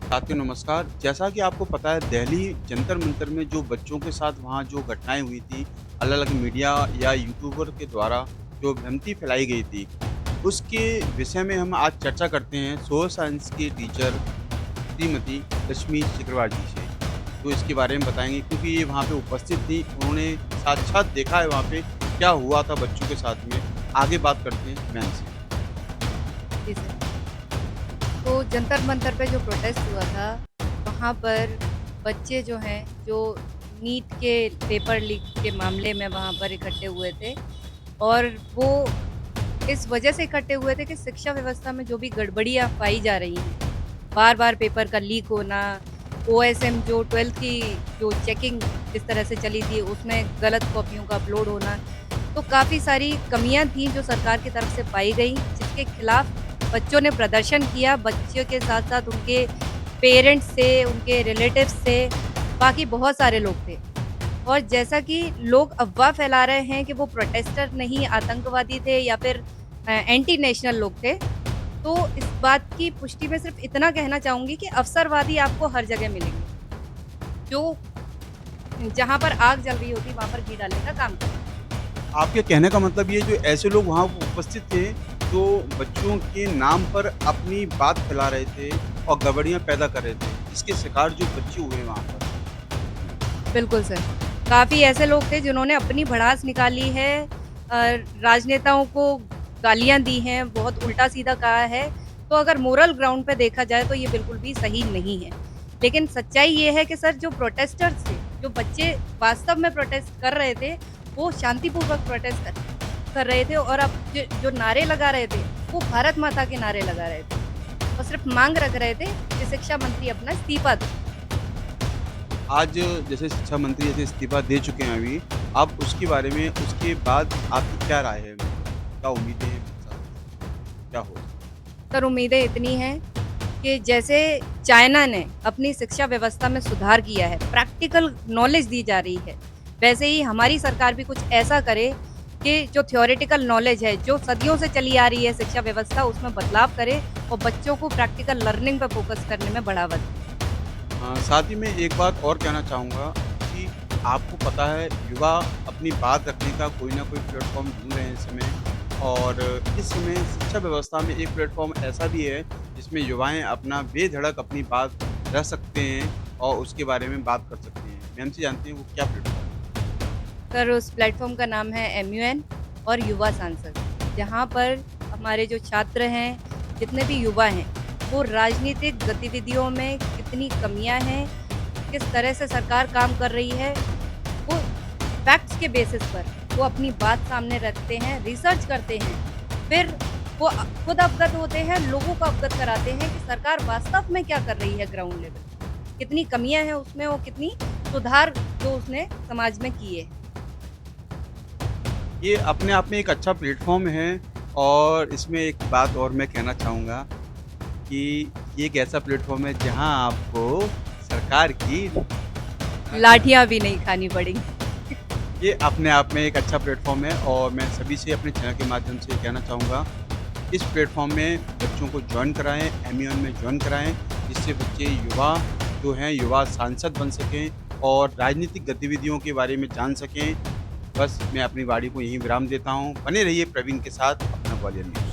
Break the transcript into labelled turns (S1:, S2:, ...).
S1: साथियों नमस्कार। जैसा कि आपको पता है दिल्ली जंतर मंतर में जो बच्चों के साथ वहाँ जो घटनाएँ हुई थी, अलग-अलग मीडिया या यूट्यूबर के द्वारा जो भ्रांति फैलाई गई थी, उसके विषय में हम आज चर्चा करते हैं सोशल साइंस की टीचर श्रीमती लक्ष्मी सिकरवार जी से। तो इसके बारे में बताएँगे क्योंकि ये वहाँ पे उपस्थित थी, उन्होंने साक्षात देखा है वहाँ पे क्या हुआ था बच्चों के साथ में। आगे बात करते हैं मैम से।
S2: जी सर। तो जंतर मंतर पे जो प्रोटेस्ट हुआ था, वहाँ पर बच्चे जो हैं, जो नीट के पेपर लीक के मामले में वहाँ पर इकट्ठे हुए थे और वो इस वजह से इकट्ठे हुए थे कि शिक्षा व्यवस्था में जो भी गड़बड़ियाँ पाई जा रही हैं, बार-बार पेपर का लीक होना, ओएसएम जो 12th की जो चेकिंग जिस तरह से चली थी, उसमें गलत कॉपियों का अपलोड होना, तो काफ़ी सारी कमियाँ थी जो सरकार की तरफ से पाई गई, जिसके खिलाफ बच्चों ने प्रदर्शन किया। बच्चों के साथ-साथ उनके पेरेंट्स से, उनके रिलेटिव्स से, बाकी बहुत सारे लोग थे। और जैसा कि लोग अफ़वाह फैला रहे हैं कि वो प्रोटेस्टर नहीं आतंकवादी थे या फिर एंटी नेशनल लोग थे, तो इस बात की पुष्टि मैं सिर्फ़ इतना कहना चाहूँगी कि अवसरवादी आपको हर जगह मिलेंगे, जो जहाँ पर आग जल रही होती है, वहाँ पर घी डालने का काम करते हैं।
S1: आपके कहने का मतलब ये जो ऐसे लोग वहाँ उपस्थित थे, जो बच्चों के नाम पर अपनी बात फैला रहे थे और गड़बड़ियाँ पैदा कर रहे थे, जिसके शिकार जो बच्चे हुए वहाँ पर।
S2: बिल्कुल सर। काफ़ी ऐसे लोग थे जिन्होंने अपनी भड़ास निकाली है राजनेताओं को गालियाँ दी हैं, बहुत उल्टा-सीधा कहा है। तो अगर मोरल ग्राउंड पे देखा जाए तो ये बिल्कुल भी सही नहीं है। लेकिन सच्चाई ये है कि सर जो प्रोटेस्टर्स थे, जो बच्चे वास्तव में प्रोटेस्ट कर रहे थे, वो शांतिपूर्वक प्रोटेस्ट कर रहे थे और अब जो नारे लगा रहे थे, वो भारत माता के नारे लगा रहे थे और सिर्फ़ माँग रख रहे थे कि शिक्षा मंत्री अपना इस्तीफ़ा दें।
S1: आज जैसे शिक्षा मंत्री जैसे इस्तीफा दे चुके हैं अभी, अब उसके बारे में उसके बाद आपकी क्या राय है? क्या उम्मीदें हैं? क्या होगा?
S2: सर उम्मीदें इतनी हैं कि जैसे चाइना ने अपनी शिक्षा व्यवस्था में सुधार किया है, प्रैक्टिकल नॉलेज दी जा रही है, वैसे ही हमारी सरकार भी कुछ ऐसा करे कि जो थ्योरेटिकल नॉलेज है, जो सदियों से चली आ रही है शिक्षा व्यवस्था, उसमें बदलाव करे और बच्चों को प्रैक्टिकल लर्निंग पे फोकस करने में बढ़ावा दे।
S1: साथ ही में एक बात और कहना चाहूँगा कि आपको पता है युवा अपनी बात रखने का कोई ना कोई प्लेटफ़ॉर्म ढूँढ रहे हैं इस समय और इस समय शिक्षा व्यवस्था में एक प्लेटफ़ॉर्म ऐसा भी है जिसमें युवाएँ अपना बेधड़क अपनी बात रख सकते हैं और उसके बारे में बात कर सकते हैं। मैम से जानते हैं वो क्या प्लेटफ़ॉर्म है?
S2: सर उस प्लेटफ़ॉर्म का नाम है एमयूएन और युवा सांसद, जहाँ पर हमारे जो छात्र हैं, जितने भी युवा हैं, वो राजनीतिक गतिविधियों में कितनी कमियाँ हैं, किस तरह से सरकार काम कर रही है, वो फैक्ट्स के बेसिस पर वो अपनी बात सामने रखते हैं, रिसर्च करते हैं। फिर वो खुद अवगत होते हैं, लोगों को अवगत कराते हैं कि सरकार वास्तव में क्या कर रही है ग्राउंड लेवल। कितनी कमियाँ हैं उसमें और कितनी सुधार जो उसने समाज में किए हैं।
S1: ये अपने आप में एक अच्छा प्लेटफ़ॉर्म है और इसमें एक बात और मैं कहना चाहूँगा कि ये एक ऐसा प्लेटफ़ॉर्म है जहाँ आपको सरकार की
S2: लाठियाँ भी नहीं खानी पड़ेंगी।
S1: ये अपने आप में एक अच्छा प्लेटफ़ॉर्म है और मैं सभी से अपने चैनल के माध्यम से कहना चाहूँगा, इस प्लेटफ़ॉर्म में बच्चों को जॉइन कराएँ, एमयूएन में जॉइन कराएँ, जिससे बच्चे युवा जो हैं, युवा सांसद बन सकें और राजनीतिक गतिविधियों के बारे में जान सकें। बस मैं अपनी वाणी को यहीं विराम देता हूँ। बने रहिए प्रवीण के साथ, अपना ग्वालियर न्यूज़।